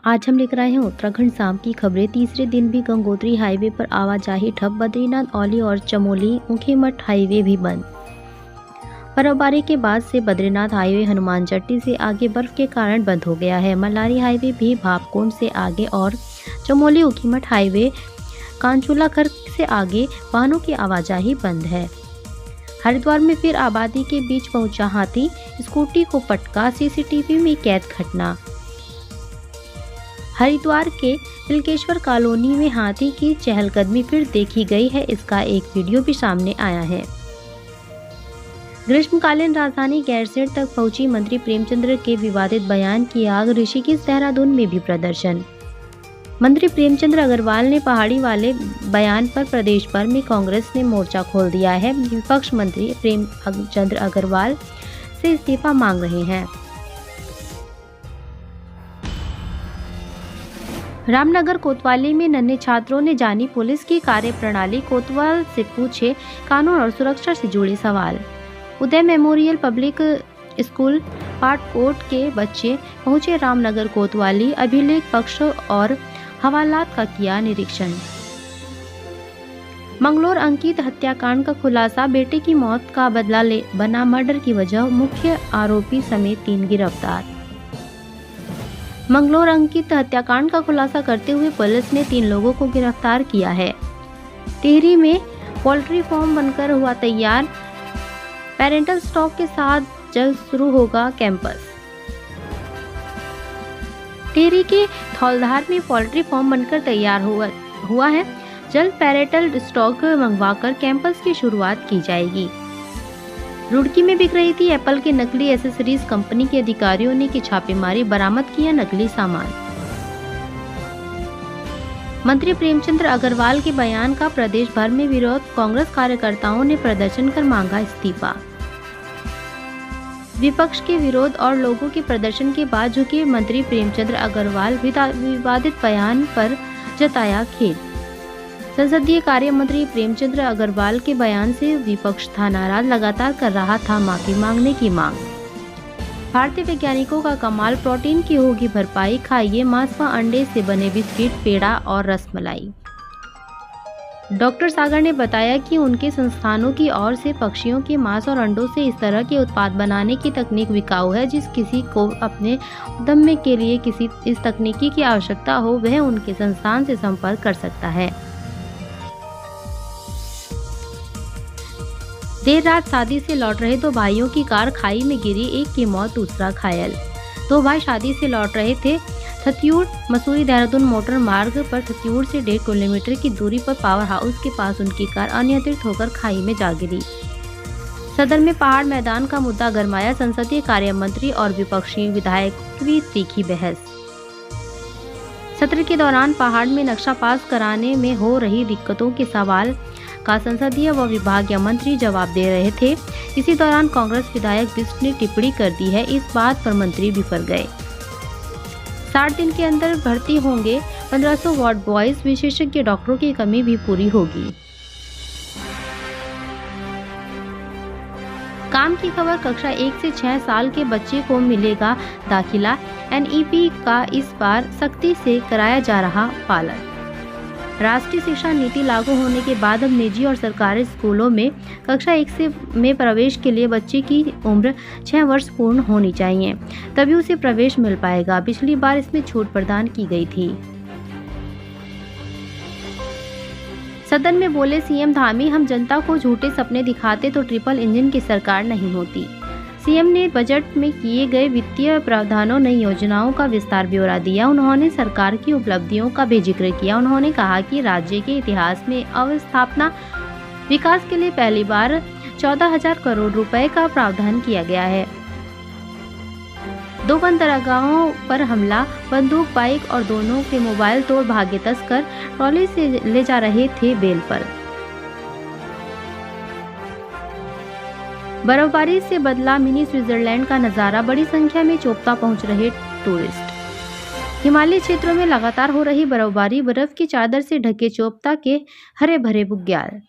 आज हम लेकर आए हैं उत्तराखंड शाम की खबरें। तीसरे दिन भी गंगोत्री हाईवे पर आवाजाही ठप। बद्रीनाथ औली और चमोली ऊखीमठ हाईवे भी बंद। बर्फबारी के बाद से बद्रीनाथ हाईवे हनुमान चट्टी से आगे बर्फ के कारण बंद हो गया है। मल्लारी हाईवे भी भापकोंड से आगे और चमोली ऊखीमठ हाईवे कांचूला खर्क से आगे वाहनों की आवाजाही बंद है। हरिद्वार में फिर आबादी के बीच पहुंचा हाथी, स्कूटी को पटका, सीसीटीवी में कैद घटना। हरिद्वार के तिलकेश्वर कॉलोनी में हाथी की चहलकदमी फिर देखी गई है। इसका एक वीडियो भी सामने आया है। ग्रीष्मकालीन राजधानी गैरसैंण तक पहुंची मंत्री प्रेमचंद्र के विवादित बयान की आग। ऋषिकेश देहरादून में भी प्रदर्शन। मंत्री प्रेमचंद्र अग्रवाल ने पहाड़ी वाले बयान पर प्रदेश भर में कांग्रेस ने मोर्चा खोल दिया है। विपक्ष मंत्री प्रेमचंद्र अग्रवाल से इस्तीफा मांग रहे हैं। रामनगर कोतवाली में नन्हे छात्रों ने जानी पुलिस की कार्यप्रणाली। कोतवाल से पूछे कानून और सुरक्षा से जुड़े सवाल। उदय मेमोरियल पब्लिक स्कूल पाटकोट के बच्चे पहुंचे रामनगर कोतवाली। अभिलेख पक्ष और हवालात का किया निरीक्षण। मंगलोर अंकित हत्याकांड का खुलासा। बेटे की मौत का बदला बना मर्डर की वजह। मुख्य आरोपी समेत 3 गिरफ्तार। मंगलोर अंकित हत्याकांड का खुलासा करते हुए पुलिस ने 3 लोगों को गिरफ्तार किया है। टिहरी में पोल्ट्री फार्म बनकर हुआ तैयार। पेरेंटल स्टॉक के साथ जल्द शुरू होगा कैंपस। टिहरी के धौलधार में पोल्ट्री फार्म बनकर तैयार हुआ है। जल्द पेरेंटल स्टॉक मंगवाकर कैंपस की शुरुआत की जाएगी। रुड़की में बिक रही थी एप्पल के नकली एसेसरीज। कंपनी के अधिकारियों ने की छापेमारी, बरामद किया नकली सामान। मंत्री प्रेमचंद्र अग्रवाल के बयान का प्रदेश भर में विरोध। कांग्रेस कार्यकर्ताओं ने प्रदर्शन कर मांगा इस्तीफा। विपक्ष के विरोध और लोगों के प्रदर्शन के बाद झुके मंत्री प्रेमचंद्र अग्रवाल। विवादित बयान पर जताया खेद। संसदीय कार्य मंत्री प्रेमचंद्र अग्रवाल के बयान से विपक्ष था नाराज। लगातार कर रहा था माफी मांगने की मांग। भारतीय वैज्ञानिकों का कमाल, प्रोटीन की होगी भरपाई। खाइए मांस व अंडे से बने बिस्किट, पेड़ा और रसमलाई। डॉक्टर सागर ने बताया कि उनके संस्थानों की ओर से पक्षियों के मांस और अंडों से इस तरह के उत्पाद बनाने की तकनीक बिकाऊ है। जिस किसी को अपने उद्यम के लिए किसी इस तकनीकी की आवश्यकता हो वह उनके संस्थान से संपर्क कर सकता है। देर रात शादी से लौट रहे 2 भाइयों की कार खाई में गिरी। एक की मौत, दूसरा घायल। 2 भाई शादी से लौट रहे थे। थत्यूड़ मसूरी देहरादून मोटर मार्ग पर थत्यूड़ से 1.5 किलोमीटर की दूरी पर पावर हाउस के पास उनकी कार अनियंत्रित होकर खाई में जा गिरी। सदन में पहाड़ मैदान का मुद्दा गरमाया। संसदीय कार्य मंत्री और विपक्षी विधायक की तीखी बहस। सत्र के दौरान पहाड़ में नक्शा पास कराने में हो रही दिक्कतों के सवाल का संसदीय व विभागीय मंत्री जवाब दे रहे थे। इसी दौरान कांग्रेस विधायक बिष्ट ने टिप्पणी कर दी है। इस बात पर मंत्री बिफर गए। 60 दिन के अंदर भर्ती होंगे 1500 वार्ड बॉयज। विशेषज्ञ डॉक्टरों की कमी भी पूरी होगी। काम की खबर। कक्षा 1 से 6 साल के बच्चे को मिलेगा दाखिला। एनईपी का इस बार सख्ती से कराया जा रहा पालन। राष्ट्रीय शिक्षा नीति लागू होने के बाद अब निजी और सरकारी स्कूलों में कक्षा 1 में प्रवेश के लिए बच्चे की उम्र 6 वर्ष पूर्ण होनी चाहिए, तभी उसे प्रवेश मिल पाएगा। पिछली बार इसमें छूट प्रदान की गई थी। सदन में बोले सीएम धामी, हम जनता को झूठे सपने दिखाते तो ट्रिपल इंजन की सरकार नहीं होती। सीएम ने बजट में किए गए वित्तीय प्रावधानों, नई योजनाओं का विस्तार ब्यौरा दिया। उन्होंने सरकार की उपलब्धियों का भी जिक्र किया। उन्होंने कहा कि राज्य के इतिहास में अवस्थापना विकास के लिए पहली बार 14,000 करोड़ रुपए का प्रावधान किया गया है। 2 बंदरगाहों पर हमला, बंदूक, बाइक और दोनों के मोबाइल तोड़ भागे तस्कर। ट्रॉली से ले जा रहे थे बेल पर। बर्फबारी से बदला मिनी स्विट्जरलैंड का नजारा। बड़ी संख्या में चोपता पहुंच रहे टूरिस्ट। हिमालयी क्षेत्रों में लगातार हो रही बर्फबारी। बर्फ की चादर से ढके चोपता के हरे भरे बुग्याल।